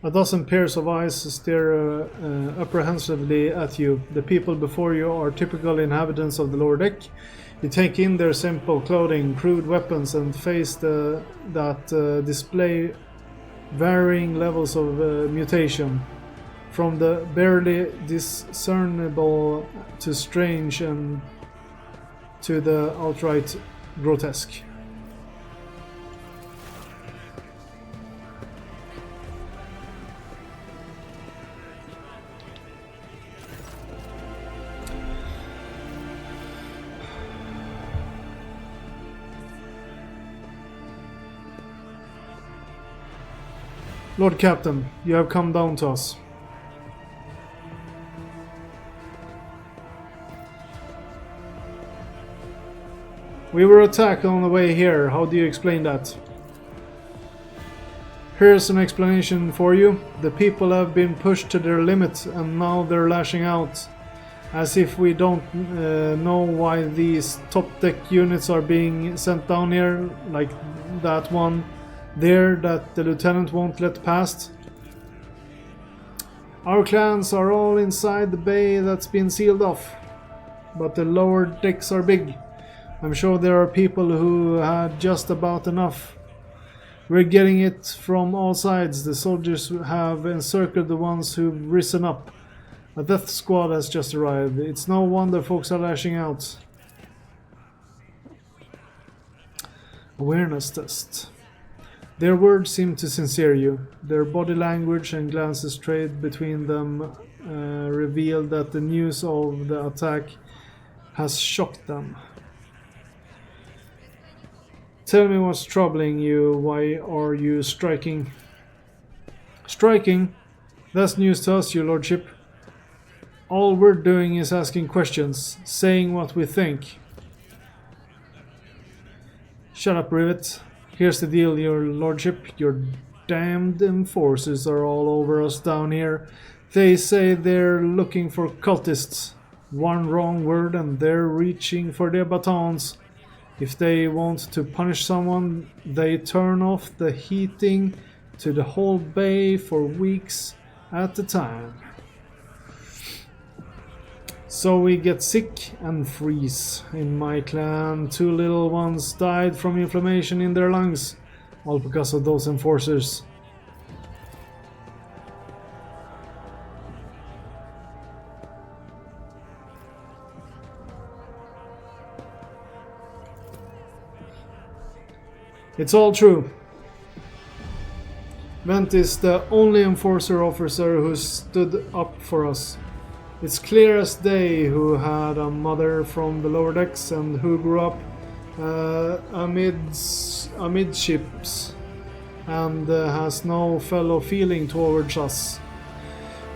A dozen pairs of eyes stare apprehensively at you. The people before you are typical inhabitants of the lower deck. You take in their simple clothing, crude weapons, and face that display varying levels of mutation, from the barely discernible to strange and to the outright grotesque. Lord Captain, you have come down to us. We were attacked on the way here. How do you explain that? Here's an explanation for you. The people have been pushed to their limit and now they're lashing out. As if we don't know why these top deck units are being sent down here, like that one there that the lieutenant won't let past. Our clans are all inside the bay that's been sealed off, but the lower decks are big. I'm sure there are people who had just about enough. We're getting it from all sides. The soldiers have encircled the ones who've risen up. A death squad has just arrived. It's no wonder folks are lashing out. Awareness test. Their words seem to sincere you. Their body language and glances trade between them reveal that the news of the attack has shocked them. Tell me what's troubling you. Why are you striking? Striking? That's news to us, your lordship. All we're doing is asking questions, saying what we think. Shut up, Rivet. Here's the deal, your lordship. Your damned enforcers are all over us down here. They say they're looking for cultists. One wrong word and they're reaching for their batons. If they want to punish someone, they turn off the heating to the whole bay for weeks at a time. So we get sick and freeze. In my clan, 2 little ones died from inflammation in their lungs, all because of those enforcers. It's all true. Vent is the only enforcer officer who stood up for us. It's clear as day who had a mother from the lower decks and who grew up amidships and has no fellow feeling towards us.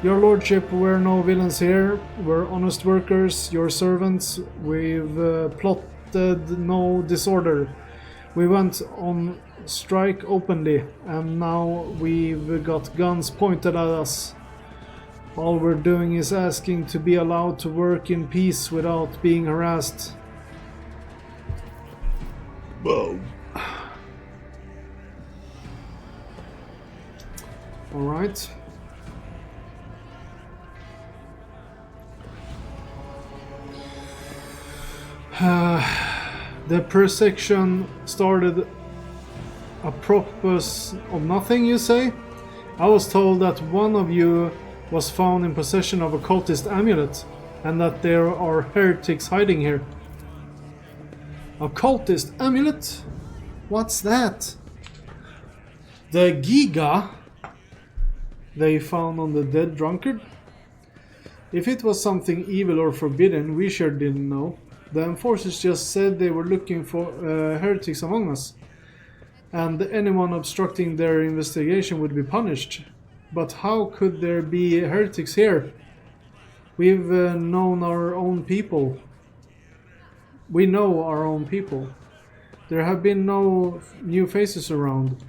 Your lordship, we're no villains here. We're honest workers, your servants. We've plotted no disorder. We went on strike openly, and now we've got guns pointed at us. All we're doing is asking to be allowed to work in peace without being harassed. Whoa. All right. The persecution started apropos of nothing, you say? I was told that one of you was found in possession of a cultist amulet, and that there are heretics hiding here. A cultist amulet? What's that? The Giga they found on the dead drunkard? If it was something evil or forbidden, we sure didn't know. The enforcers just said they were looking for heretics among us, and anyone obstructing their investigation would be punished. But how could there be heretics here? We've known our own people. We know our own people. There have been no new faces around.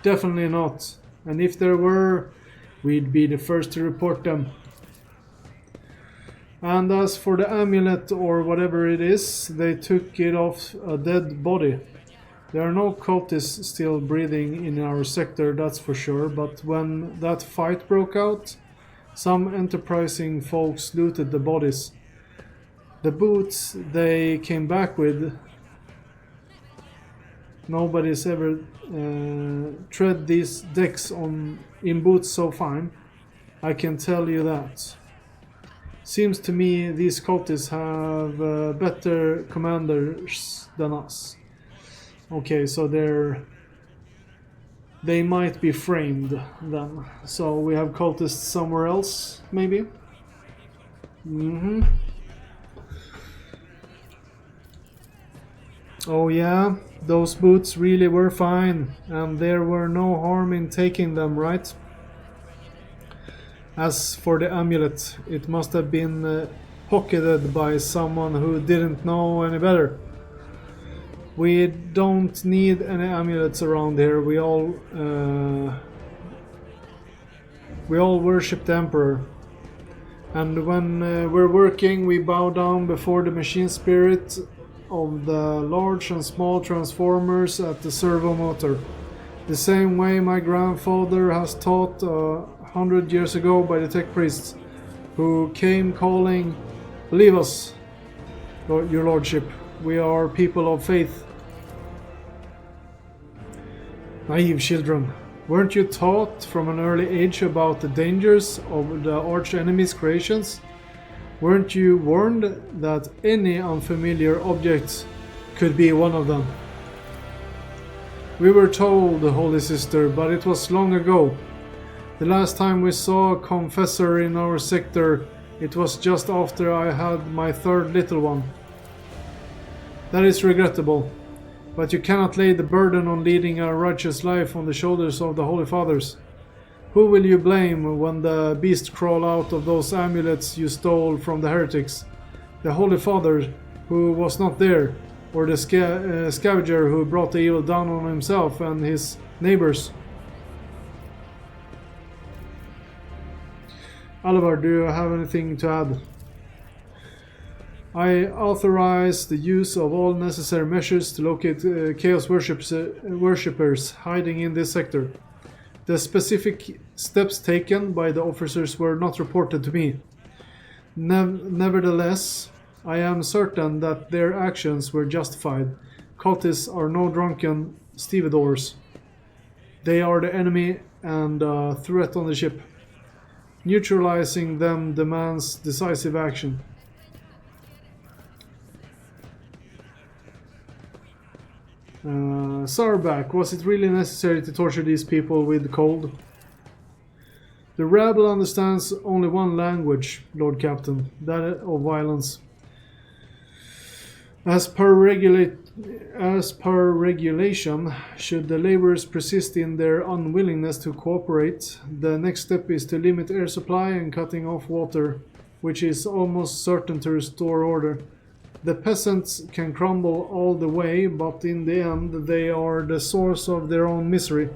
Definitely not. And if there were, we'd be the first to report them. And as for the amulet or whatever it is, they took it off a dead body. There are no cultists still breathing in our sector, that's for sure, but when that fight broke out, some enterprising folks looted the bodies. The boots they came back with, nobody's ever tread these decks in boots so fine, I can tell you that. Seems to me these cultists have better commanders than us. Okay, so they might be framed then. So we have cultists somewhere else, maybe? Oh yeah, those boots really were fine, and there were no harm in taking them, right? As for the amulet, it must have been pocketed by someone who didn't know any better. We don't need any amulets around here. We all worship the Emperor. And when we're working, we bow down before the machine spirit of the large and small transformers at the servo motor. The same way my grandfather has taught 100 years ago by the tech priests, who came calling, "Believe us, your lordship, we are people of faith." Naive children, weren't you taught from an early age about the dangers of the arch enemy's creations? Weren't you warned that any unfamiliar object could be one of them? We were told, Holy Sister, but it was long ago. The last time we saw a confessor in our sector, it was just after I had my third little one. That is regrettable. But you cannot lay the burden on leading a righteous life on the shoulders of the Holy Fathers. Who will you blame when the beast crawl out of those amulets you stole from the heretics? The Holy Father, who was not there, or the scavenger who brought the evil down on himself and his neighbors? Oliver, do you have anything to add? I authorize the use of all necessary measures to locate Chaos worshippers hiding in this sector. The specific steps taken by the officers were not reported to me. Nevertheless, I am certain that their actions were justified. Cultists are no drunken stevedores. They are the enemy and a threat on the ship. Neutralizing them demands decisive action. Sarback, was it really necessary to torture these people with cold? The rabble understands only one language, Lord Captain, that of violence. As per regulation, should the laborers persist in their unwillingness to cooperate, the next step is to limit air supply and cutting off water, which is almost certain to restore order. The peasants can crumble all the way, but in the end they are the source of their own misery.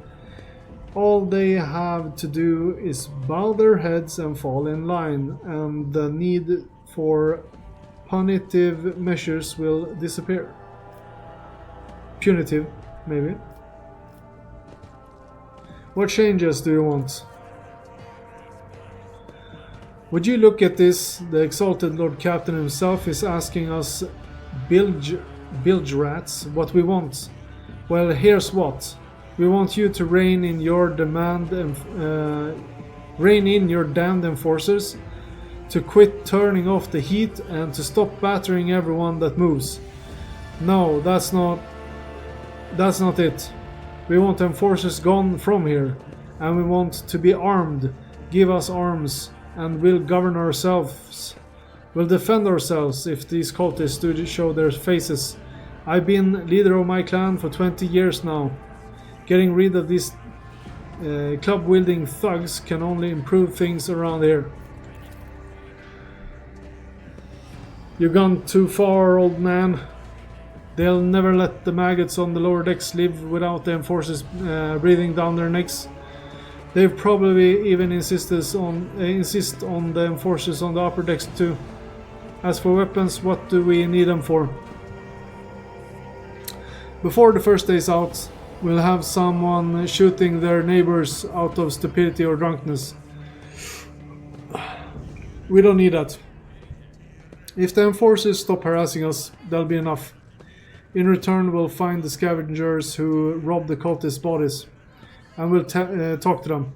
All they have to do is bow their heads and fall in line, and the need for punitive measures will disappear. Punitive, maybe. What changes do you want? Would you look at this? The exalted Lord Captain himself is asking us bilge rats what we want. Well, here's what. We want you to rein in your damned enforcers, to quit turning off the heat and to stop battering everyone that moves. No, that's not it. We want enforcers gone from here, and we want to be armed. Give us arms, and we'll govern ourselves. We'll defend ourselves if these cultists do show their faces. I've been leader of my clan for 20 years now. Getting rid of these club-wielding thugs can only improve things around here. You've gone too far, old man. They'll never let the maggots on the lower decks live without the enforcers breathing down their necks. They've probably even insist on the enforcers on the upper decks too. As for weapons, what do we need them for? Before the first day's out, we'll have someone shooting their neighbors out of stupidity or drunkenness. We don't need that. If the enforcers stop harassing us, that'll be enough. In return, we'll find the scavengers who robbed the cultists' bodies, and we'll talk to them.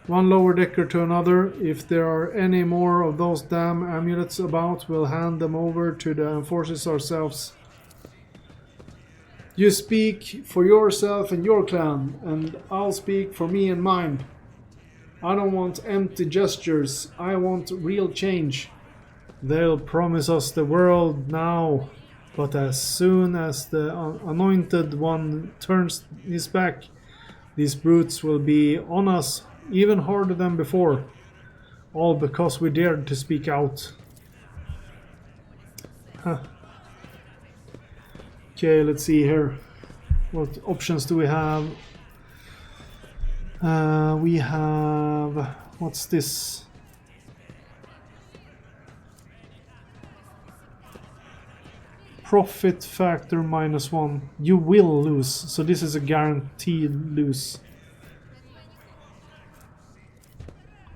One lower decker to another. If there are any more of those damn amulets about, we'll hand them over to the enforcers ourselves. You speak for yourself and your clan, and I'll speak for me and mine. I don't want empty gestures, I want real change. They'll promise us the world now, but as soon as the anointed one turns his back, these brutes will be on us even harder than before. All because we dared to speak out. Huh. Okay, let's see here. What options do we have? We have... What's this? Profit factor -1. You will lose. So this is a guaranteed lose.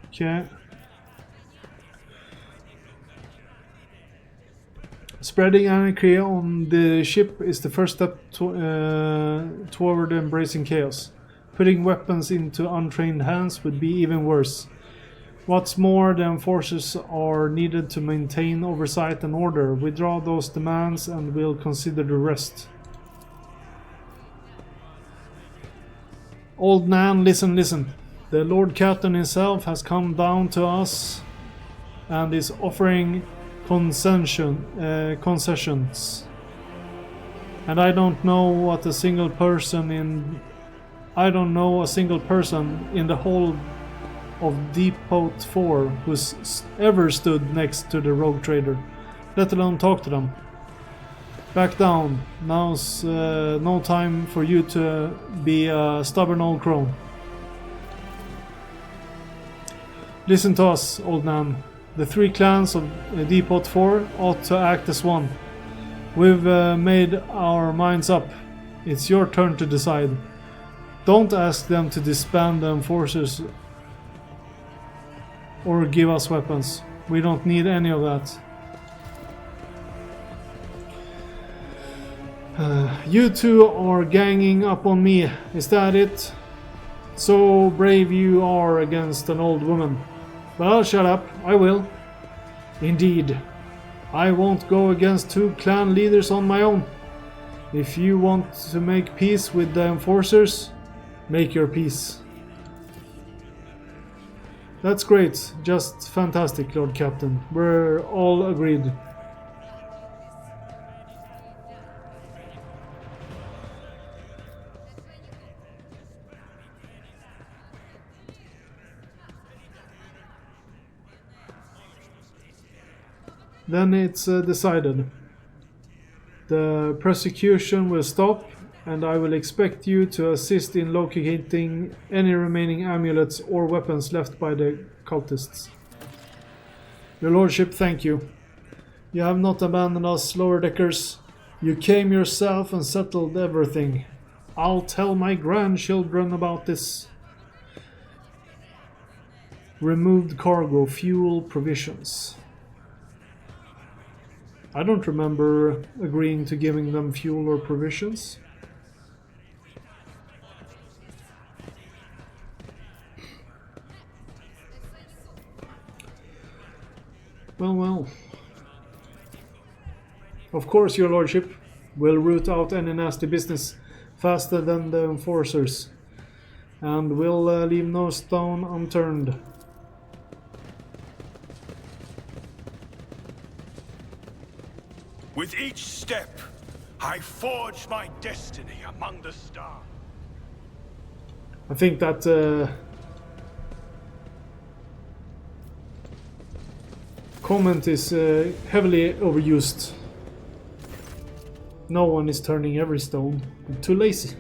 Okay. Spreading anarchy on the ship is the first step toward embracing chaos. Putting weapons into untrained hands would be even worse. What's more, the enforcers are needed to maintain oversight and order. Withdraw those demands and we'll consider the rest. Old man, listen, listen. The Lord Captain himself has come down to us and is offering concessions. And I don't know a single person in the whole of Depot 4 who's ever stood next to the rogue trader, let alone talk to them. Back down. Now's no time for you to be a stubborn old crone. Listen to us, old man. The 3 clans of Depot 4 ought to act as one. We've made our minds up. It's your turn to decide. Don't ask them to disband the enforcers or give us weapons. We don't need any of that. You two are ganging up on me, is that it? So brave you are against an old woman. Well, shut up, I will. Indeed. I won't go against 2 clan leaders on my own. If you want to make peace with the enforcers, make your peace. That's great, just fantastic, Lord Captain. We're all agreed. Then it's decided. The persecution will stop, and I will expect you to assist in locating any remaining amulets or weapons left by the cultists. Your Lordship, thank you. You have not abandoned us, lower deckers. You came yourself and settled everything. I'll tell my grandchildren about this. Removed cargo, fuel, provisions. I don't remember agreeing to giving them fuel or provisions. Well. Of course, your lordship. We'll root out any nasty business faster than the enforcers. And we'll leave no stone unturned. With each step, I forge my destiny among the stars. I think that comment is heavily overused. No one is turning every stone. I'm too lazy.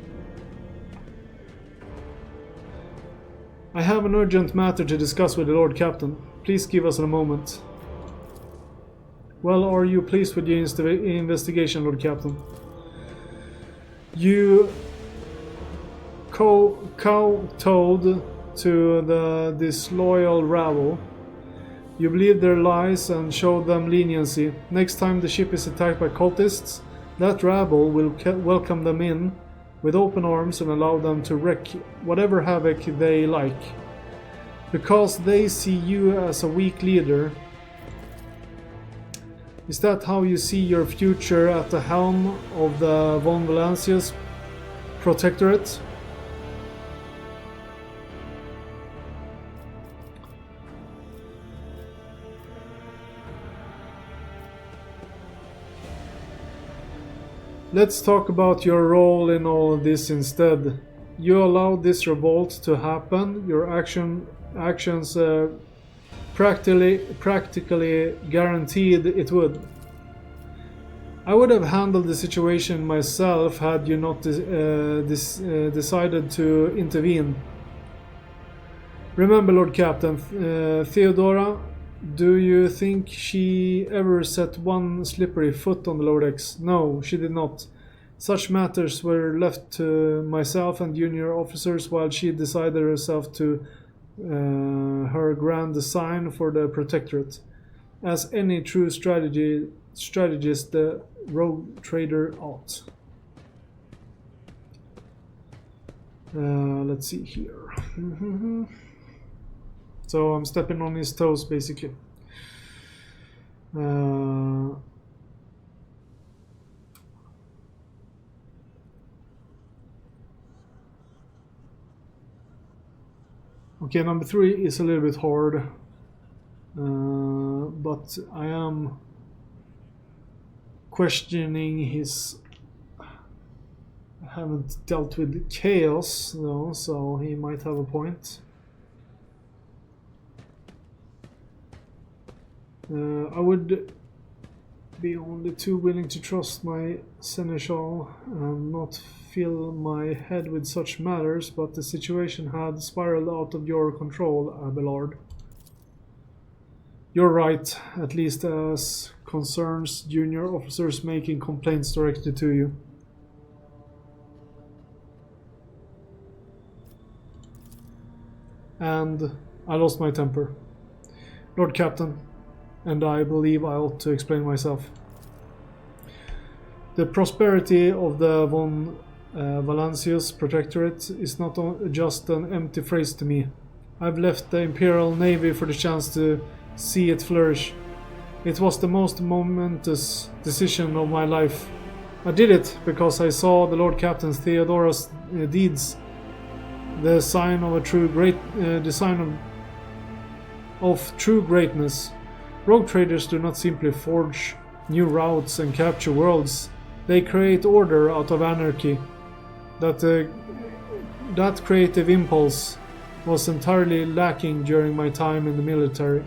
I have an urgent matter to discuss with the Lord Captain. Please give us a moment. Well, are you pleased with the investigation, Lord Captain? You kowtowed to the disloyal rabble. You believed their lies and showed them leniency. Next time the ship is attacked by cultists, that rabble will welcome them in with open arms and allow them to wreak whatever havoc they like. Because they see you as a weak leader. Is that how you see your future at the helm of the von Valancius Protectorate? Let's talk about your role in all of this instead. You allowed this revolt to happen. Your actions practically guaranteed it would. I would have handled the situation myself had you not decided to intervene. Remember, Lord Captain, Theodora, do you think she ever set one slippery foot on the lower decks? No, she did not. Such matters were left to myself and junior officers while she decided herself to her grand design for the Protectorate. As any true strategist, the rogue trader ought. Let's see here. So I'm stepping on his toes, basically. Okay, number 3 is a little bit hard, but I am questioning his... I haven't dealt with chaos, though, so he might have a point. I would be only too willing to trust my seneschal and not fill my head with such matters, but the situation had spiraled out of your control, Abelard. You're right, at least as concerns junior officers making complaints directly to you. And I lost my temper. Lord Captain, and I believe I ought to explain myself. The prosperity of the von Valancius Protectorate is not just an empty phrase to me. I've left the Imperial Navy for the chance to see it flourish. It was the most momentous decision of my life. I did it because I saw the Lord Captain Theodora's deeds, the sign of a true of true greatness. Rogue traders do not simply forge new routes and capture worlds. They create order out of anarchy. That creative impulse was entirely lacking during my time in the military.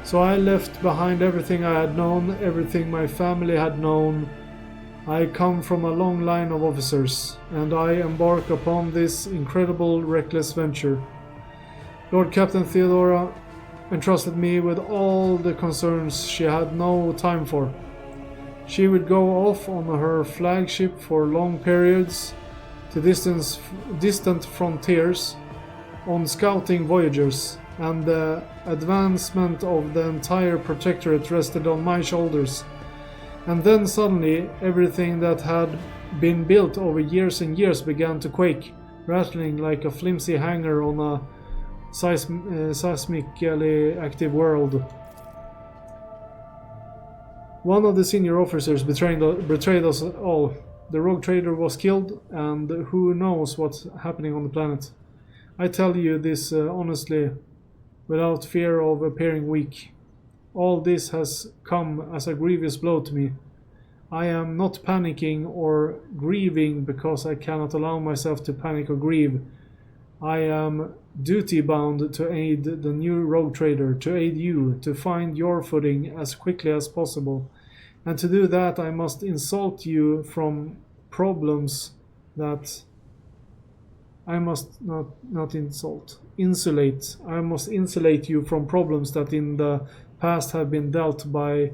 So I left behind everything I had known, everything my family had known. I come from a long line of officers, and I embark upon this incredible, reckless venture. Lord Captain Theodora entrusted me with all the concerns she had no time for. She would go off on her flagship for long periods to distant frontiers on scouting voyages, and the advancement of the entire Protectorate rested on my shoulders. And then suddenly everything that had been built over years and years began to quake, rattling like a flimsy hanger on a seismically active world. One of the senior officers betrayed us all. The rogue trader was killed, and who knows what's happening on the planet. I tell you this honestly, without fear of appearing weak. All this has come as a grievous blow to me. I am not panicking or grieving because I cannot allow myself to panic or grieve. I am duty-bound to aid the new rogue trader, to aid you, to find your footing as quickly as possible. And to do that I must insult you from problems that I must insulate. I must insulate you from problems that in the past have been dealt by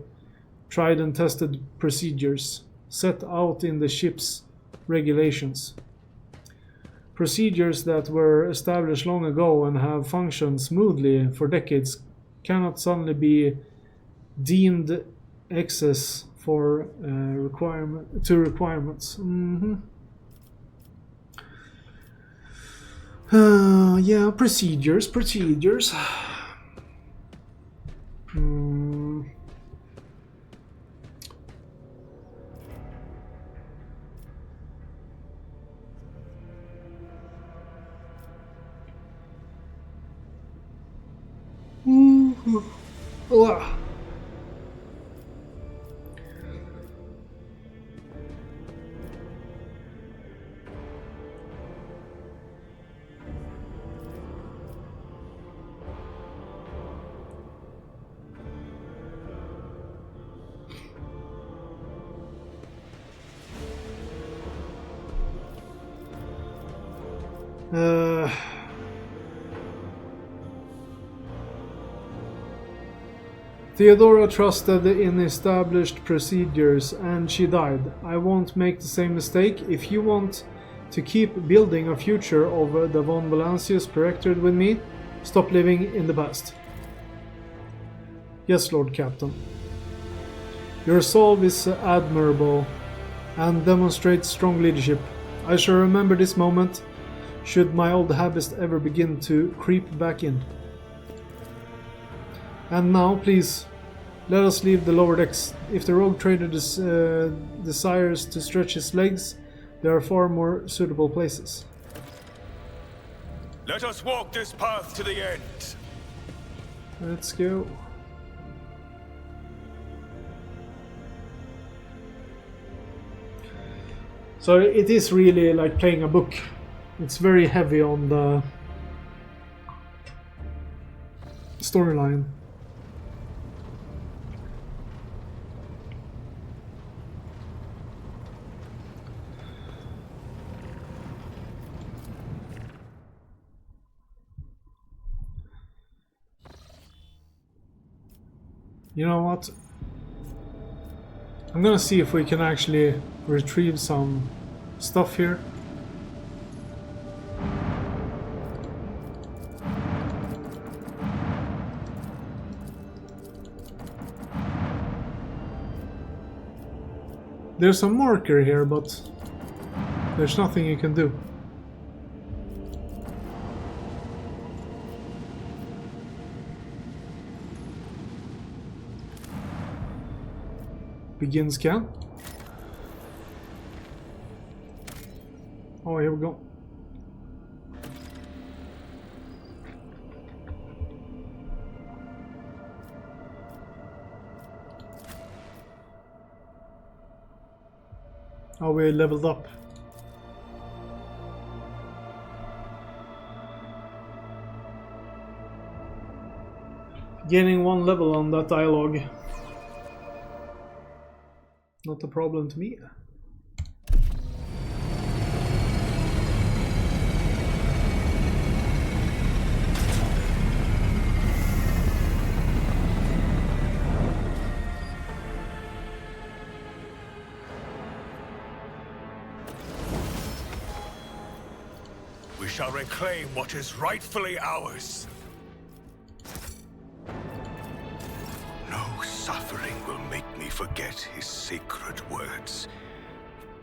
tried and tested procedures. set out in the ship's regulations. Procedures that were established long ago and have functioned smoothly for decades cannot suddenly be deemed excess for requirements. Yeah, procedures. Theodora trusted in established procedures and she died. I won't make the same mistake. If you want to keep building a future of the von Valancius Protectorate with me, stop living in the past. Yes, Lord Captain. Your resolve is admirable and demonstrates strong leadership. I shall remember this moment should my old habits ever begin to creep back in. And now, please, let us leave the lower decks. If the rogue trader desires to stretch his legs, there are far more suitable places. Let us walk this path to the end. Let's go. So it is really like playing a book. It's very heavy on the storyline. You know what? I'm gonna see if we can actually retrieve some stuff here. There's a marker here, but there's nothing you can do. Begin scan. Oh, here we go. Oh, we leveled up. Gaining 1 level on that dialogue. Not a problem to me. We shall reclaim what is rightfully ours. No suffering will make me forget his sacred words.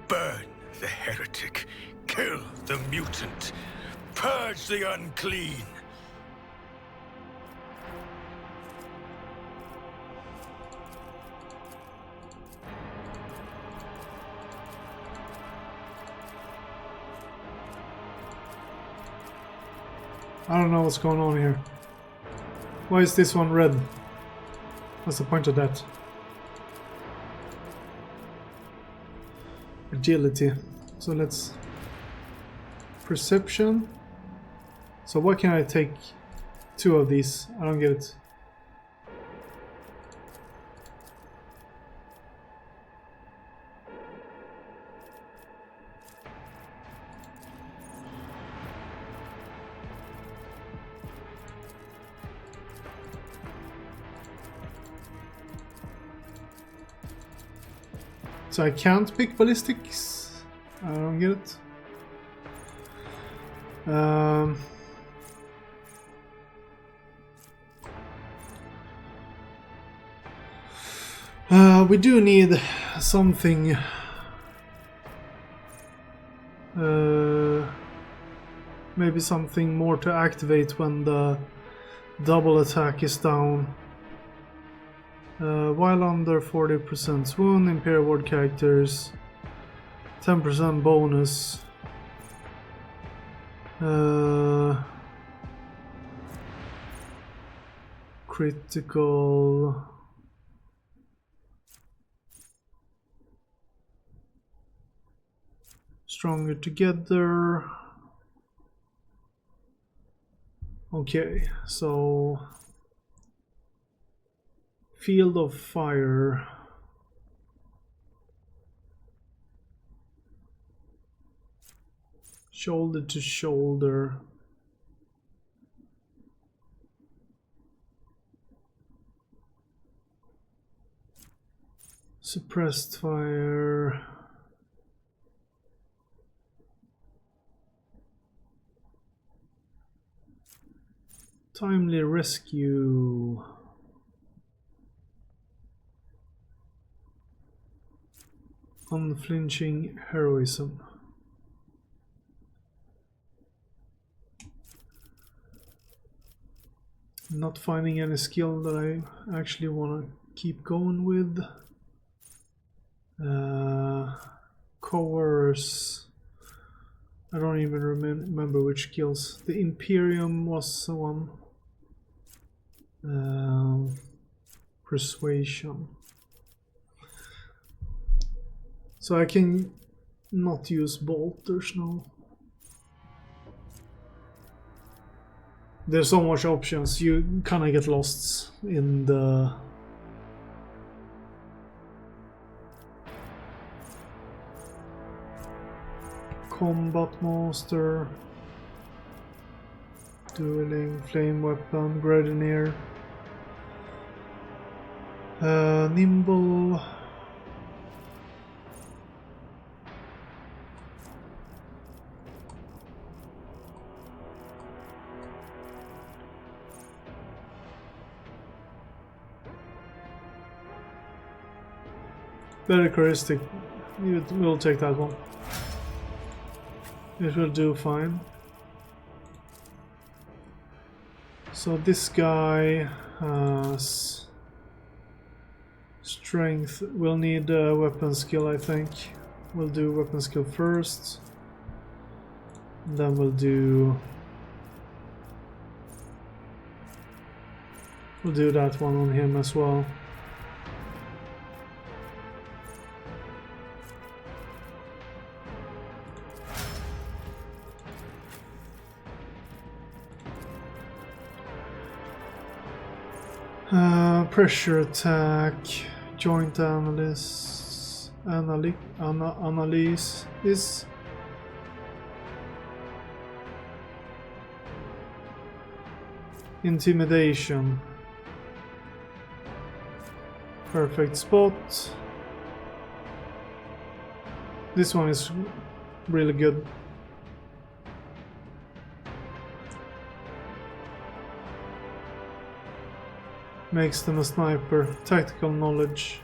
Burn the heretic, kill the mutant, purge the unclean. I don't know what's going on here. Why is this one red? What's the point of that? Agility. So let's... Perception. So why can't I take 2 of these? I don't get it. So I can't pick ballistics? I don't get it. We do need something. Maybe something more to activate when the double attack is down. While under 40% wound, Imperial Ward characters 10% bonus. Critical. Stronger together. Okay, so Field of Fire. Shoulder to shoulder. Suppressed fire. Timely rescue. Unflinching heroism. Not finding any skill that I actually want to keep going with. Coerce. I don't even remember which skills. The Imperium was the one. Persuasion. So I can not use bolters now. There's so much options, you kinda get lost in the combat monster, dueling, flame weapon, grenadier, nimble. Very charismatic. We'll take that one. It will do fine. So this guy has strength. We'll need a weapon skill, I think. We'll do weapon skill first. And then we'll do that one on him as well. Pressure attack, joint analysis, analysis, intimidation, perfect spot. This one is really good. Makes them a sniper. Tactical knowledge.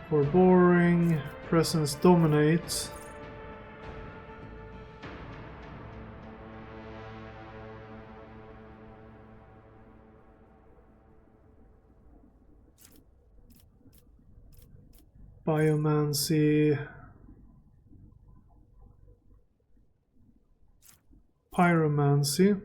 For boring. Presence dominates. Biomancy. Pyromancy.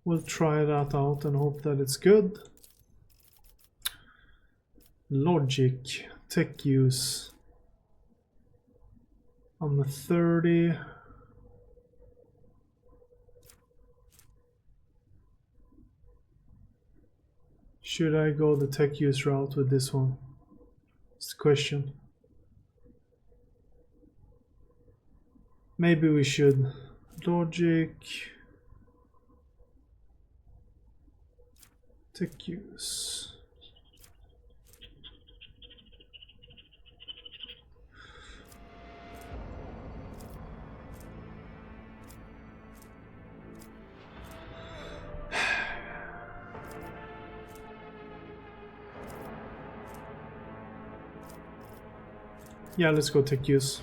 We'll try that out and hope that it's good. Logic, tech use. I'm a 30. Should I go the tech use route with this one? It's the question. Maybe we should. Logic. Tech use. Yeah, let's go tech use.